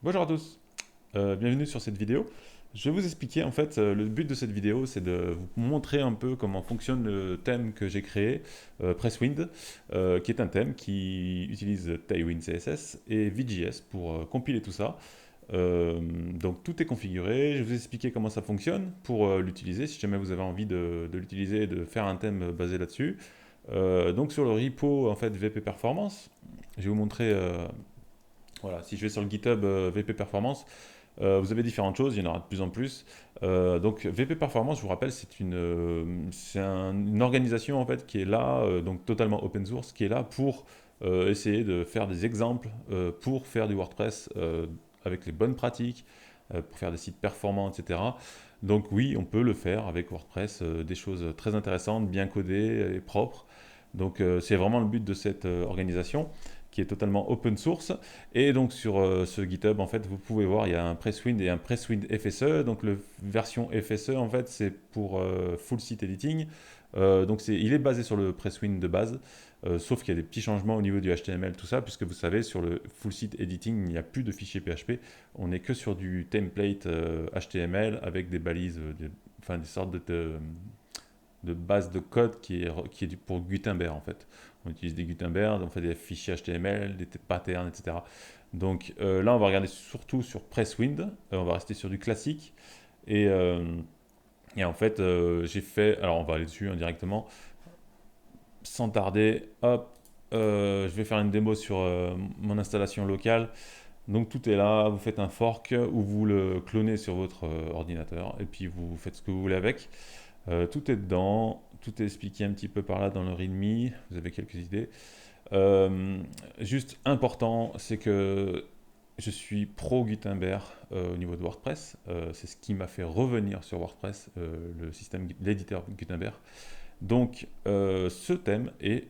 Bonjour à tous, bienvenue sur cette vidéo. Je vais vous expliquer en fait, le but de cette vidéo c'est de vous montrer un peu comment fonctionne le thème que j'ai créé, Presswind, qui est un thème qui utilise Tailwind CSS et Vue.js pour compiler tout ça. Donc tout est configuré, je vais vous expliquer comment ça fonctionne pour l'utiliser, si jamais vous avez envie de l'utiliser et de faire un thème basé là-dessus. Donc sur le repo en fait VP Performance, je vais vous montrer, voilà, si je vais sur le GitHub VP Performance, vous avez différentes choses, il y en aura de plus en plus. Donc VP Performance, je vous rappelle, une organisation en fait qui est là, donc totalement open source, qui est là pour essayer de faire des exemples pour faire du WordPress avec les bonnes pratiques, pour faire des sites performants, etc. Donc oui, on peut le faire avec WordPress, des choses très intéressantes, bien codées et propres. Donc c'est vraiment le but de cette organisation qui est totalement open source. Et donc sur ce GitHub, en fait, vous pouvez voir, il y a un Presswind et un Presswind FSE. Donc la version FSE, en fait, c'est pour full site editing. Donc il est basé sur le Presswind de base, sauf qu'il y a des petits changements au niveau du HTML, tout ça, puisque vous savez, sur le full site editing, il n'y a plus de fichiers PHP. On n'est que sur du template HTML avec des balises, enfin des sortes de base de code qui est pour Gutenberg en fait. On utilise des Gutenberg, on fait des fichiers HTML, des patterns, etc. Donc là, on va regarder surtout sur Presswind, on va rester sur du classique. Et, euh, et en fait, j'ai fait, alors on va aller dessus directement, sans tarder, hop, je vais faire une démo sur mon installation locale. Donc tout est là, vous faites un fork ou vous le clonez sur votre ordinateur et puis vous faites ce que vous voulez avec. Tout est dedans, tout est expliqué un petit peu par là dans le README, vous avez quelques idées. Euh, Juste important, c'est que je suis pro Gutenberg au niveau de WordPress. C'est ce qui m'a fait revenir sur WordPress, le système, l'éditeur Gutenberg. Donc ce thème est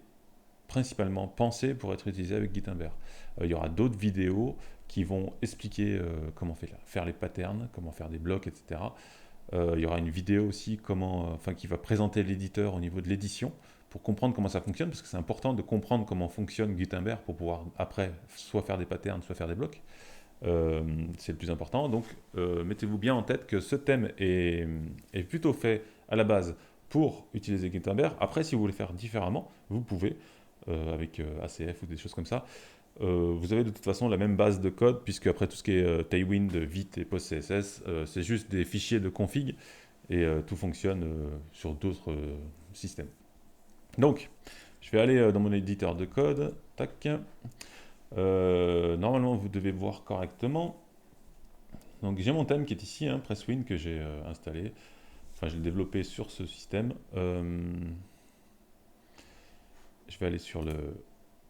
principalement pensé pour être utilisé avec Gutenberg. Il y aura d'autres vidéos qui vont expliquer comment faire les patterns, comment faire des blocs, etc. Il y aura une vidéo aussi qui va présenter l'éditeur au niveau de l'édition pour comprendre comment ça fonctionne, parce que c'est important de comprendre comment fonctionne Gutenberg pour pouvoir après soit faire des patterns, soit faire des blocs. C'est le plus important. Donc mettez-vous bien en tête que ce thème est plutôt fait à la base pour utiliser Gutenberg. Après, si vous voulez faire différemment, vous pouvez, avec ACF ou des choses comme ça. Vous avez de toute façon la même base de code, puisque après tout ce qui est Tailwind, Vite et PostCSS, c'est juste des fichiers de config et tout fonctionne sur d'autres systèmes. Donc, je vais aller dans mon éditeur de code. Tac. Normalement, vous devez voir correctement. Donc, j'ai mon thème qui est ici, hein, Presswind, que j'ai installé. Enfin, je l'ai développé sur ce système. Je vais aller sur le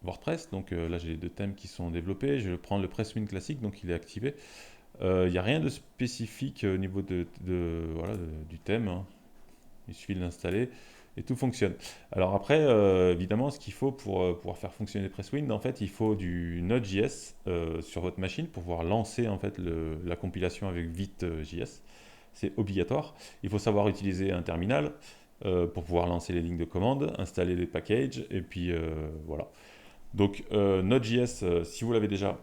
WordPress. Donc là, j'ai les deux thèmes qui sont développés. Je vais prendre le Presswind classique, donc il est activé. Il n'y a rien de spécifique au niveau voilà, du thème, hein. Il suffit de l'installer et tout fonctionne. Alors après, évidemment, ce qu'il faut pour pouvoir faire fonctionner Presswind, en fait, il faut du Node.js sur votre machine pour pouvoir lancer en fait la compilation avec Vite.js. C'est obligatoire. Il faut savoir utiliser un terminal pour pouvoir lancer les lignes de commande, installer les packages et puis voilà. Donc Node.js, si vous l'avez déjà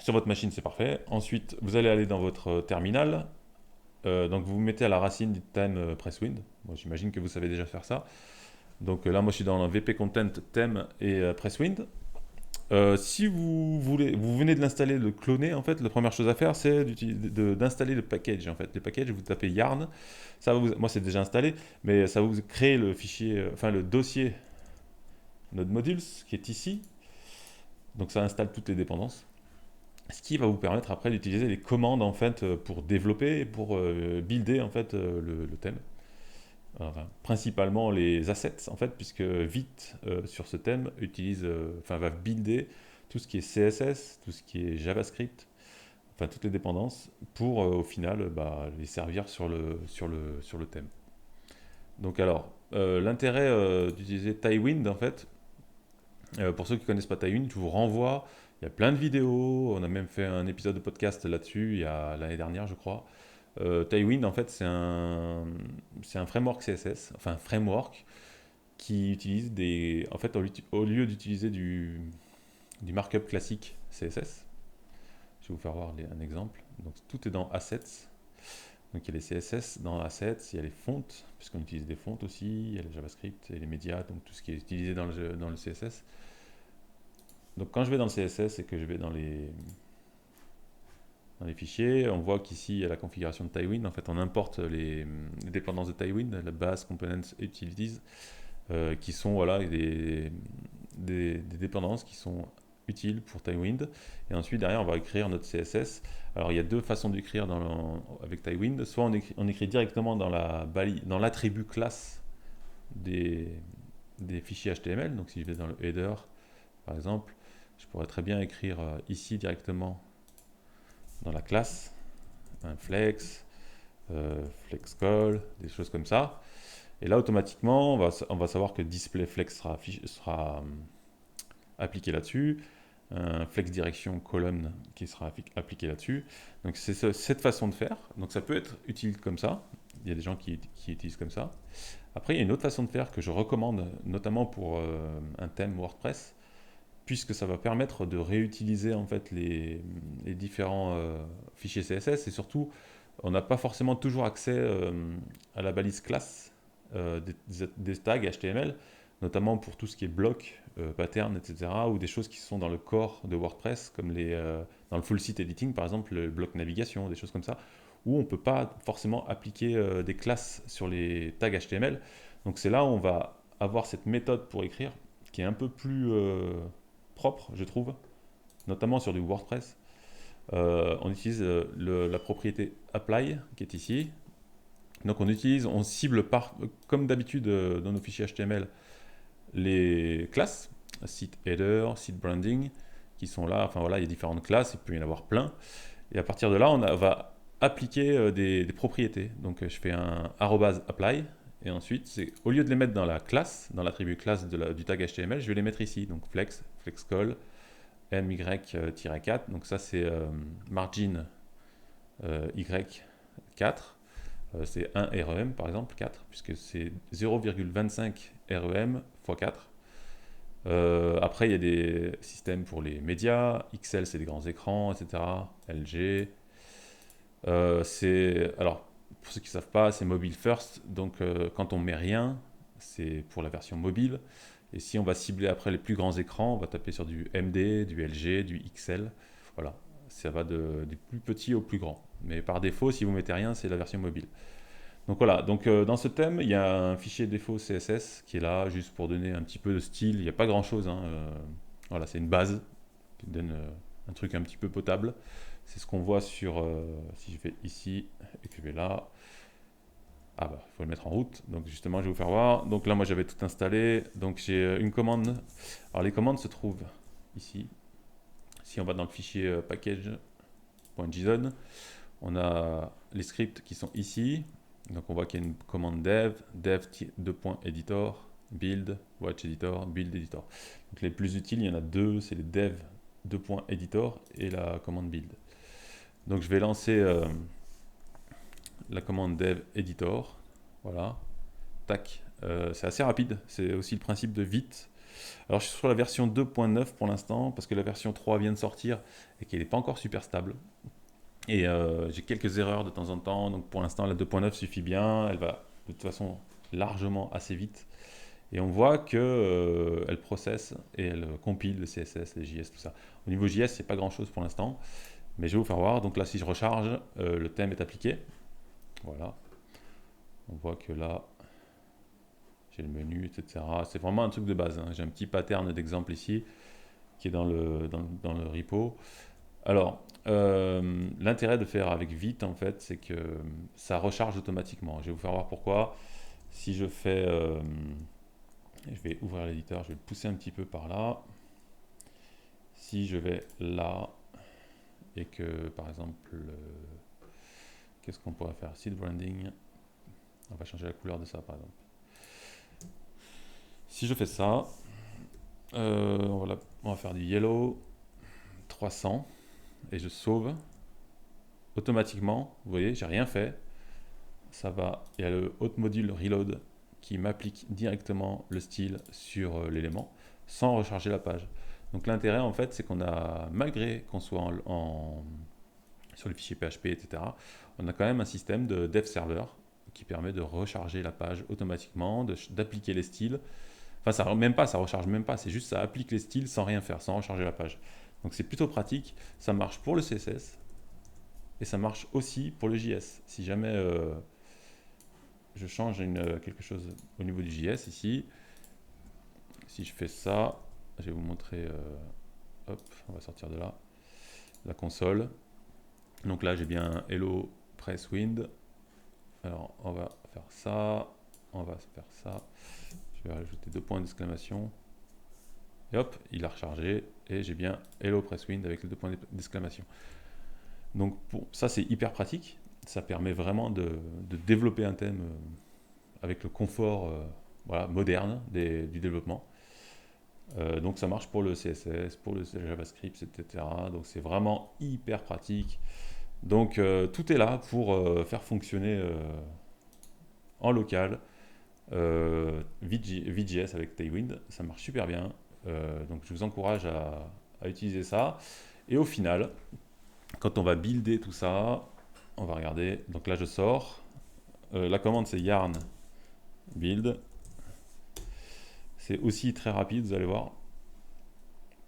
sur votre machine, c'est parfait. Ensuite, vous allez aller dans votre terminal. Donc vous vous mettez à la racine du thème Presswind. Bon, j'imagine que vous savez déjà faire ça. Donc là, moi je suis dans le VP Content thème et Presswind. Si vous voulez, vous venez de l'installer, de le cloner, en fait, la première chose à faire, c'est d'installer le package. En fait, le package, vous tapez yarn. Moi, c'est déjà installé, mais ça va vous créer le fichier, enfin le dossier Node Modules qui est ici. Donc ça installe toutes les dépendances. Ce qui va vous permettre après d'utiliser les commandes en fait pour développer et pour builder en fait le thème. Enfin, principalement les assets en fait, puisque Vite sur ce thème va builder tout ce qui est CSS, tout ce qui est JavaScript, enfin toutes les dépendances pour au final les servir sur le thème. Donc alors l'intérêt d'utiliser Tailwind en fait, pour ceux qui ne connaissent pas Tailwind, je vous renvoie. Il y a plein de vidéos. On a même fait un épisode de podcast là-dessus il y a l'année dernière, je crois. Tailwind, en fait, c'est un framework CSS, enfin un framework qui utilise des. En fait, au lieu d'utiliser du markup classique CSS, Je vais vous faire voir un exemple. Donc tout est dans Assets. Donc il y a les CSS dans Assets, il y a les fontes, puisqu'on utilise des fontes aussi, il y a le JavaScript et les médias, donc tout ce qui est utilisé dans le CSS. Donc quand je vais dans le CSS et que je vais dans les fichiers, on voit qu'ici il y a la configuration de Tailwind. En fait, on importe les dépendances de Tailwind, la base, components et utilities, qui sont voilà, des dépendances qui sont utiles pour Tailwind. Et ensuite, derrière, on va écrire notre CSS. Alors, il y a deux façons d'écrire avec Tailwind. Soit on écrit directement dans l'attribut classe des fichiers HTML. Donc, si je vais dans le header, par exemple, je pourrais très bien écrire ici directement dans la classe, un flex, flex call, des choses comme ça. Et là, automatiquement, on va savoir que displayFlex sera appliqué là-dessus, un flex direction colonne qui sera appliqué là-dessus. Donc c'est cette façon de faire. Donc ça peut être utile comme ça. Il y a des gens qui utilisent comme ça. Après, il y a une autre façon de faire que je recommande, notamment pour un thème WordPress, puisque ça va permettre de réutiliser en fait les différents fichiers CSS et surtout, on n'a pas forcément toujours accès à la balise classe des tags HTML, notamment pour tout ce qui est bloc, pattern, etc., ou des choses qui sont dans le core de WordPress, comme dans le full site editing, par exemple, le bloc navigation, des choses comme ça, où on ne peut pas forcément appliquer des classes sur les tags HTML. Donc c'est là où on va avoir cette méthode pour écrire, qui est un peu plus propre, je trouve, notamment sur du WordPress. On utilise la propriété apply qui est ici. Donc on cible comme d'habitude dans nos fichiers HTML les classes, site header, site branding, qui sont là. Enfin voilà, il y a différentes classes, il peut y en avoir plein. Et à partir de là, on va appliquer des propriétés. Donc je fais un @apply. Et ensuite, au lieu de les mettre dans la classe, dans l'attribut classe du tag HTML, je vais les mettre ici. Donc flex call, my-4. Donc ça, c'est margin y4. C'est 1 REM par exemple, 4, puisque c'est 0,25 REM x 4. Après, il y a des systèmes pour les médias. XL, c'est des grands écrans, etc. LG. Alors, pour ceux qui ne savent pas, c'est mobile first. Donc, quand on met rien, c'est pour la version mobile. Et si on va cibler après les plus grands écrans, on va taper sur du MD, du LG, du XL. Voilà, ça va du plus petit au plus grand. Mais par défaut, si vous mettez rien, c'est la version mobile. Donc voilà, dans ce thème, il y a un fichier défaut CSS qui est là, juste pour donner un petit peu de style. Il n'y a pas grand-chose, hein, voilà, c'est une base qui donne un truc un petit peu potable. C'est ce qu'on voit si je vais ici et que je vais là. Ah bah, il faut le mettre en route. Donc justement, je vais vous faire voir. Donc là, moi, j'avais tout installé. Donc j'ai une commande. Alors les commandes se trouvent ici. Si on va dans le fichier package.json, on a les scripts qui sont ici. Donc on voit qu'il y a une commande dev.editor, build, watch editor, build editor. Donc les plus utiles, il y en a deux, c'est les dev.editor et la commande build. Donc je vais lancer la commande dev editor. Voilà. Tac. C'est assez rapide. C'est aussi le principe de vite. Alors je suis sur la version 2.9 pour l'instant parce que la version 3 vient de sortir et qu'elle n'est pas encore super stable. Et j'ai quelques erreurs de temps en temps. Donc pour l'instant la 2.9 suffit bien. Elle va de toute façon largement assez vite. Et on voit que elle processe et elle compile le CSS, les JS, tout ça. Au niveau JS, c'est pas grand chose pour l'instant. Mais je vais vous faire voir. Donc là, si je recharge, le thème est appliqué. Voilà. On voit que là, j'ai le menu, etc. C'est vraiment un truc de base, hein. J'ai un petit pattern d'exemple ici qui est dans le repo. Alors, l'intérêt de faire avec vite, en fait, c'est que ça recharge automatiquement. Je vais vous faire voir pourquoi. Si je fais... je vais ouvrir l'éditeur, je vais le pousser un petit peu par là. Si je vais là, et que, par exemple, qu'est-ce qu'on pourrait faire? Site branding. On va changer la couleur de ça, par exemple. Si je fais ça, on va faire du yellow 300 et je sauve automatiquement. Vous voyez, j'ai rien fait. Ça va. Il y a le hot module reload qui m'applique directement le style sur l'élément sans recharger la page. Donc l'intérêt en fait, c'est qu'on a, malgré qu'on soit sur les fichiers PHP, etc., on a quand même un système de dev server qui permet de recharger la page automatiquement, d'appliquer les styles. Enfin, ça recharge même pas, c'est juste ça applique les styles sans rien faire, sans recharger la page. Donc c'est plutôt pratique, ça marche pour le CSS et ça marche aussi pour le JS. Si jamais je change quelque chose au niveau du JS ici, si je fais ça, je vais vous montrer, hop, on va sortir de là, la console. Donc là j'ai bien Hello Presswind. Alors on va faire ça, on va faire ça. Je vais rajouter 2 points d'exclamation. Et hop, il a rechargé et j'ai bien Hello Presswind avec les 2 points d'exclamation. Donc bon, ça c'est hyper pratique. Ça permet vraiment de développer un thème avec le confort voilà, moderne du développement. Donc ça marche pour le CSS, pour le JavaScript, etc. Donc c'est vraiment hyper pratique. Donc tout est là pour faire fonctionner en local VJS avec Tailwind. Ça marche super bien. Donc je vous encourage à utiliser ça. Et au final, quand on va builder tout ça, on va regarder. Donc là je sors. La commande c'est yarn build. C'est aussi très rapide, vous allez voir.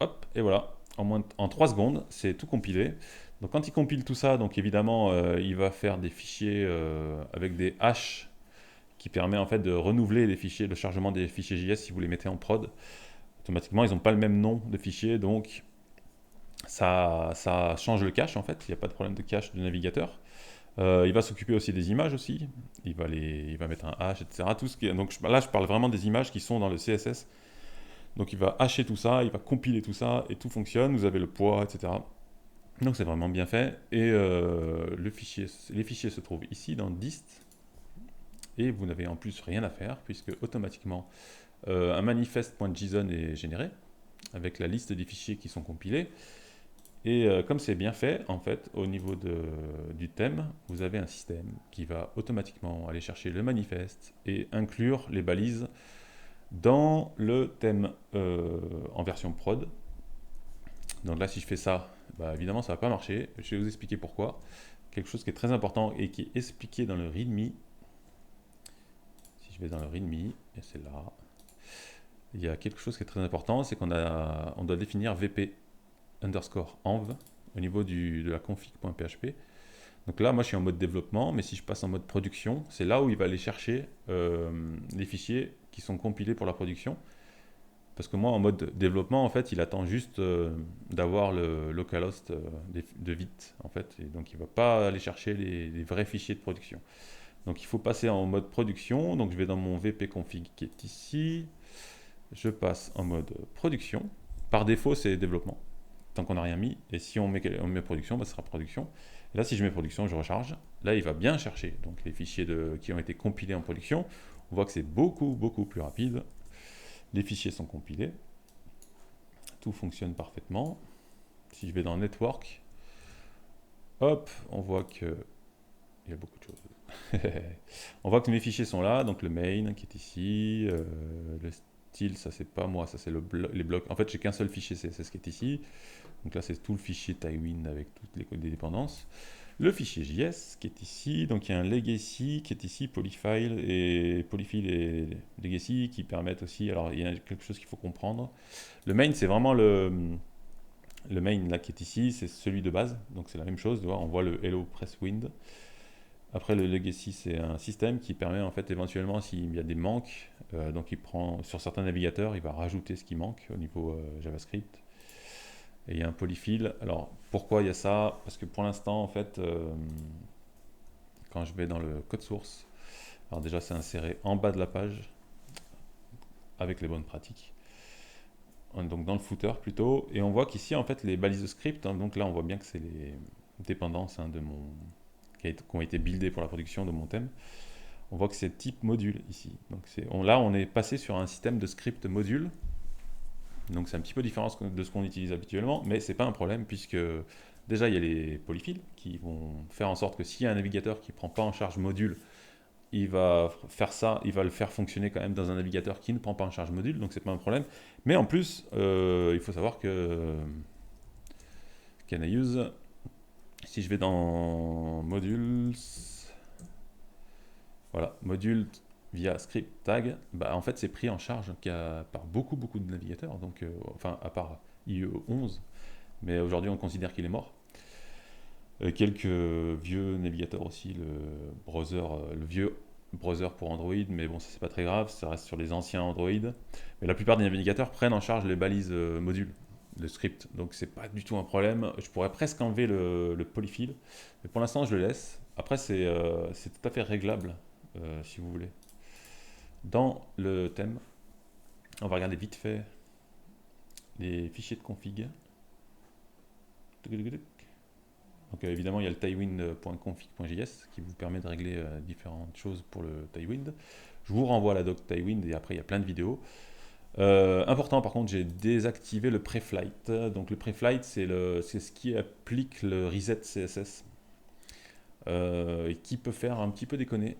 Hop, et voilà. En 3 secondes, c'est tout compilé. Donc quand il compile tout ça, donc évidemment, il va faire des fichiers avec des hashes qui permet en fait de renouveler les fichiers, le chargement des fichiers JS si vous les mettez en prod. Automatiquement, ils n'ont pas le même nom de fichier, donc ça change le cache en fait. Il n'y a pas de problème de cache du navigateur. Il va s'occuper aussi des images aussi. Il va mettre un hash, etc. Tout ce qui est, donc là, je parle vraiment des images qui sont dans le CSS. Donc il va hasher tout ça, il va compiler tout ça et tout fonctionne. Vous avez le poids, etc. Donc c'est vraiment bien fait. Et les fichiers se trouvent ici dans dist. Et vous n'avez en plus rien à faire puisque automatiquement un manifest.json est généré avec la liste des fichiers qui sont compilés. Et comme c'est bien fait, en fait, au niveau du thème, vous avez un système qui va automatiquement aller chercher le manifeste et inclure les balises dans le thème en version prod. Donc là, si je fais ça, bah, évidemment, ça ne va pas marcher. Je vais vous expliquer pourquoi. Quelque chose qui est très important et qui est expliqué dans le README. Si je vais dans le README, et c'est là, il y a quelque chose qui est très important, c'est qu'on doit définir VP underscore env au niveau de la config.php. Donc là, moi, je suis en mode développement, mais si je passe en mode production, c'est là où il va aller chercher les fichiers qui sont compilés pour la production. Parce que moi, en mode développement, en fait, il attend juste d'avoir le localhost de vite, en fait. Et donc, il ne va pas aller chercher les vrais fichiers de production. Donc, il faut passer en mode production. Donc, je vais dans mon VP config qui est ici. Je passe en mode production. Par défaut, c'est développement, tant qu'on n'a rien mis. Et si on met production, bah, ce sera production. Et là, si je mets production, je recharge. Là, il va bien chercher donc, les fichiers qui ont été compilés en production. On voit que c'est beaucoup, beaucoup plus rapide. Les fichiers sont compilés. Tout fonctionne parfaitement. Si je vais dans Network, hop, on voit que il y a beaucoup de choses. On voit que mes fichiers sont là, donc le main qui est ici, le style, ça c'est pas moi, ça c'est les blocs. En fait, j'ai qu'un seul fichier CSS qui est ici. Donc là, c'est tout le fichier Tailwind avec toutes les dépendances. Le fichier JS qui est ici, donc il y a un legacy qui est ici, polyfile et legacy qui permettent aussi, alors il y a quelque chose qu'il faut comprendre. Le main, c'est vraiment le main là qui est ici, c'est celui de base, donc c'est la même chose, on voit le Hello Presswind. Après le legacy, c'est un système qui permet en fait éventuellement s'il y a des manques, donc il prend sur certains navigateurs, il va rajouter ce qui manque au niveau JavaScript. Et il y a un polyfill. Alors, pourquoi il y a ça? Parce que pour l'instant, en fait, quand je vais dans le code source, alors déjà, c'est inséré en bas de la page avec les bonnes pratiques. Donc, dans le footer plutôt. Et on voit qu'ici, en fait, les balises de script, donc là, on voit bien que c'est les dépendances qui ont été buildées pour la production de mon thème. On voit que c'est type module ici. Donc, là, on est passé sur un système de script module. Donc c'est un petit peu différent de ce qu'on utilise habituellement, mais c'est pas un problème puisque déjà il y a les polyfills qui vont faire en sorte que s'il y a un navigateur qui ne prend pas en charge module, il va faire ça, il va le faire fonctionner quand même dans un navigateur qui ne prend pas en charge module, donc c'est pas un problème. Mais en plus, il faut savoir que can I use, si je vais dans modules, voilà, module via script tag, bah en fait c'est pris en charge par beaucoup de navigateurs, donc enfin à part IE 11, mais aujourd'hui on considère qu'il est mort. Quelques vieux navigateurs aussi, le vieux browser pour Android, mais bon, ça c'est pas très grave, ça reste sur les anciens Android. Mais la plupart des navigateurs prennent en charge les balises modules, le script, donc c'est pas du tout un problème. Je pourrais presque enlever le polyfill, mais pour l'instant je le laisse. Après, c'est tout à fait réglable si vous voulez. Dans le thème, on va regarder vite fait les fichiers de config. Donc évidemment, il y a le tailwind.config.js qui vous permet de régler différentes choses pour le Tailwind. Je vous renvoie à la doc Tailwind et après il y a plein de vidéos. Important par contre, j'ai désactivé le preflight. Donc le preflight, c'est ce qui applique le reset CSS et qui peut faire un petit peu déconner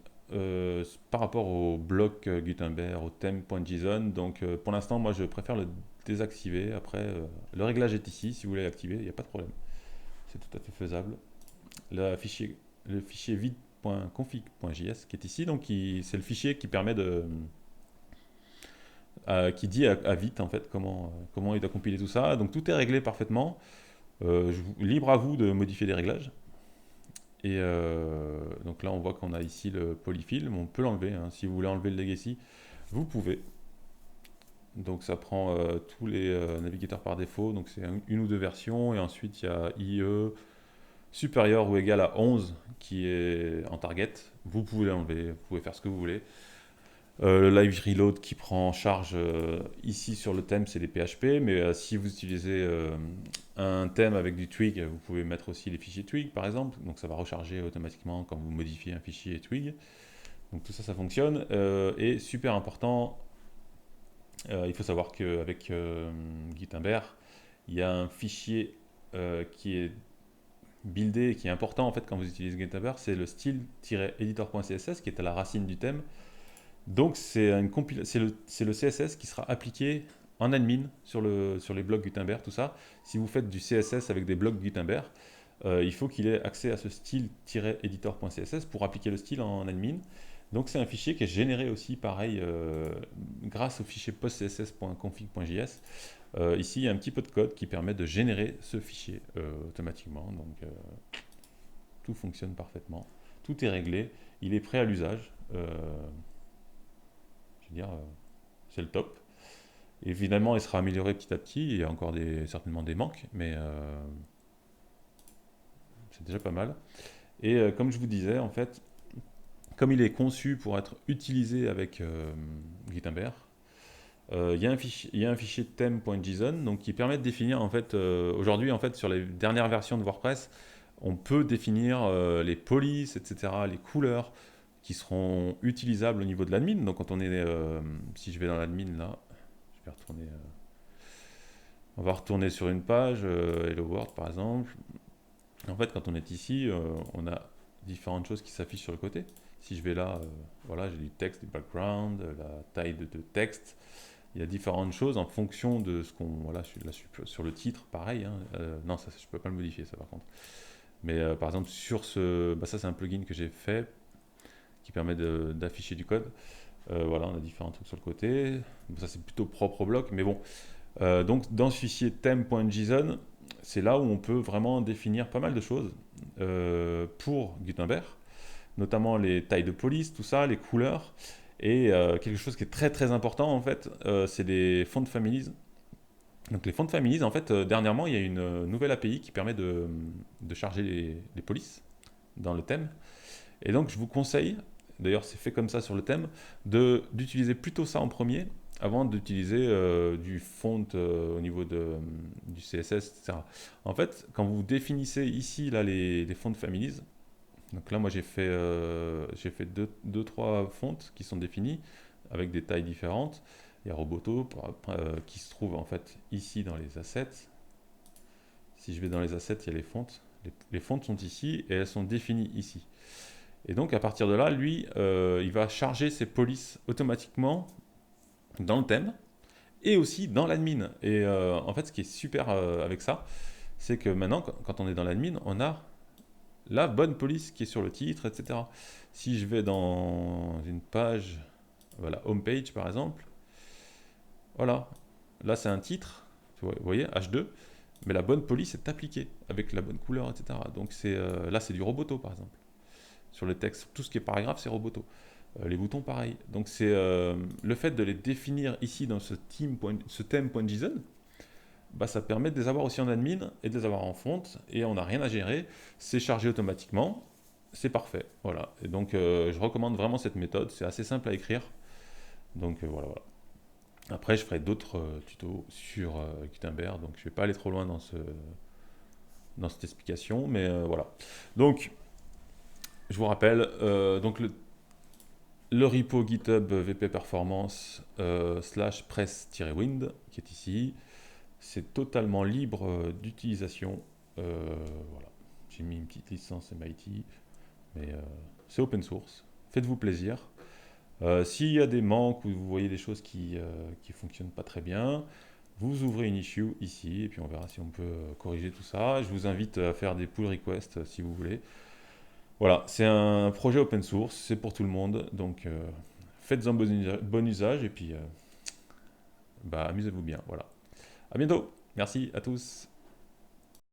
par rapport au bloc Gutenberg, au theme.json. Donc pour l'instant, moi je préfère le désactiver. Après, le réglage est ici. Si vous voulez l'activer, il n'y a pas de problème. C'est tout à fait faisable. Le fichier vide.config.js qui est ici, donc c'est le fichier qui permet qui dit à Vite en fait comment il doit compiler tout ça. Donc tout est réglé parfaitement. Libre à vous de modifier les réglages. Et donc là on voit qu'on a ici le polyfill, mais on peut l'enlever. Hein. Si vous voulez enlever le legacy, vous pouvez. Donc ça prend tous les navigateurs par défaut, donc c'est une ou deux versions, et ensuite il y a IE supérieur ou égal à 11 qui est en target. Vous pouvez l'enlever, vous pouvez faire ce que vous voulez. Le live reload qui prend en charge ici sur le thème, c'est les PHP, mais si vous utilisez un thème avec du twig, vous pouvez mettre aussi les fichiers twig par exemple, donc ça va recharger automatiquement quand vous modifiez un fichier twig. Donc tout ça, ça fonctionne. Et super important, il faut savoir qu'avec Gutenberg, il y a un fichier qui est buildé, qui est important en fait quand vous utilisez Gutenberg, c'est le style-editor.css qui est à la racine du thème. Donc c'est le CSS qui sera appliqué en admin sur les blocs Gutenberg, tout ça. Si vous faites du CSS avec des blocs Gutenberg, il faut qu'il ait accès à ce style-editor.css pour appliquer le style en admin. Donc c'est un fichier qui est généré aussi pareil grâce au fichier postcss.config.js. Ici il y a un petit peu de code qui permet de générer ce fichier automatiquement. Donc tout fonctionne parfaitement. Tout est réglé. Il est prêt à l'usage. Je veux dire, c'est le top. Évidemment, il sera amélioré petit à petit. Il y a encore certainement des manques, mais c'est déjà pas mal. Et comme je vous disais, en fait, comme il est conçu pour être utilisé avec Gutenberg, il y a un fichier theme.json donc qui permet de définir en fait aujourd'hui en fait sur les dernières versions de WordPress, on peut définir les polices, etc., les couleurs qui seront utilisables au niveau de l'admin. Donc quand on est, si je vais dans l'admin là, je vais retourner, on va retourner sur une page, Hello World par exemple. En fait, quand on est ici, on a différentes choses qui s'affichent sur le côté. Si je vais là, voilà, j'ai du texte, du background, la taille de texte. Il y a différentes choses en fonction de ce qu'on. Voilà, sur le titre, pareil. Hein, non, ça, je peux pas le modifier, ça par contre. Mais par exemple, sur ce. Bah, ça, c'est un plugin que j'ai fait qui permet d'afficher du code. Voilà, on a différents trucs sur le côté. Bon, ça, c'est plutôt propre au bloc. Mais bon. Donc, dans ce fichier theme.json, c'est là où on peut vraiment définir pas mal de choses pour Gutenberg, notamment les tailles de police, tout ça, les couleurs. Et quelque chose qui est très important en fait, c'est les font families. Donc les font families, en fait, dernièrement, il y a une nouvelle API qui permet de charger les polices dans le thème. Et donc je vous conseille, d'ailleurs c'est fait comme ça sur le thème, d'utiliser plutôt ça en premier avant d'utiliser du font au niveau du CSS, etc. En fait, quand vous définissez ici là, les font families, donc là, moi, j'ai fait deux, trois fontes qui sont définies avec des tailles différentes. Il y a Roboto qui se trouve en fait ici dans les assets. Si je vais dans les assets, il y a les fontes. Les fontes sont ici et elles sont définies ici. Et donc à partir de là, lui, il va charger ses polices automatiquement dans le thème et aussi dans l'admin. Et en fait, ce qui est super avec ça, c'est que maintenant, quand on est dans l'admin, on a la bonne police qui est sur le titre, etc. Si je vais dans une page, voilà, homepage par exemple, voilà, là c'est un titre, vous voyez, H2, mais la bonne police est appliquée avec la bonne couleur, etc. Donc là c'est du Roboto par exemple. Sur le texte, tout ce qui est paragraphe, c'est Roboto. Les boutons, pareil. Donc c'est le fait de les définir ici dans ce thème.json, bah, ça permet de les avoir aussi en admin et de les avoir en front, et on n'a rien à gérer, c'est chargé automatiquement, c'est parfait. Voilà. Et donc je recommande vraiment cette méthode, c'est assez simple à écrire. Donc voilà, voilà. Après, je ferai d'autres tutos sur Gutenberg, donc je ne vais pas aller trop loin dans cette explication, mais voilà. Donc, je vous rappelle, donc le repo GitHub VP Performance /press-wind qui est ici, c'est totalement libre d'utilisation. Voilà. J'ai mis une petite licence MIT, mais c'est open source. Faites-vous plaisir. S'il y a des manques ou vous voyez des choses qui ne fonctionnent pas très bien, vous ouvrez une issue ici et puis on verra si on peut corriger tout ça. Je vous invite à faire des pull requests si vous voulez. Voilà, c'est un projet open source, c'est pour tout le monde, donc faites-en bon usage et puis bah, amusez-vous bien. Voilà. À bientôt. Merci à tous.